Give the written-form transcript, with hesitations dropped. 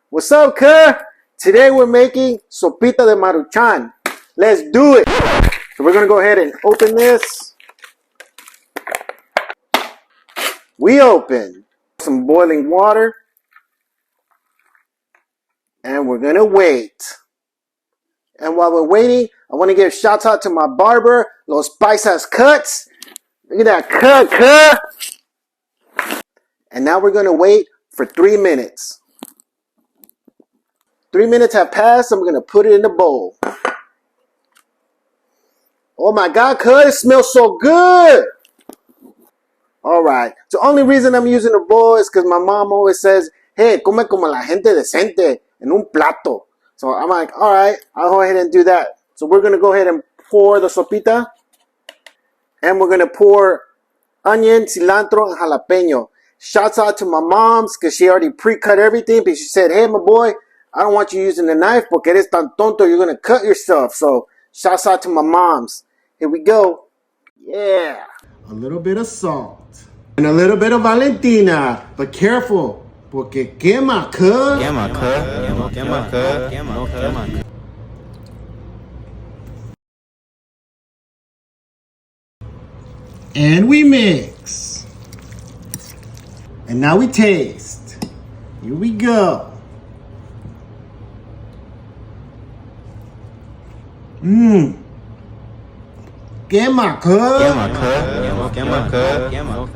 What's up, cuz? Today we're making sopita de maruchan. Let's do it. So we're gonna go ahead and open this. We open some boiling water. And we're gonna wait. And while we're waiting, I want to give shout out to my barber, Los Paisas Cuts. Look at that cut. And now we're gonna wait for 3 minutes. 3 minutes have passed. I'm gonna put it in the bowl. Oh my God, cuz, it smells so good. All right. The only reason I'm using a bowl is because my mom always says, hey, come como la gente decente en un plato. So I'm like, all right, I'll go ahead and do that. So we're going to go ahead and pour the sopita. And we're going to pour onion, cilantro, and jalapeno. Shouts out to my moms because she already pre-cut everything. But she said, hey, my boy, I don't want you using the knife porque eres tan tonto. You're going to cut yourself. So shouts out to my moms. Here we go. Yeah. A little bit of salt. And a little bit of Valentina. But careful. Porque quema, cuz. Quema. And we mix. And now we taste. Here we go. Quema, cuz. Quema.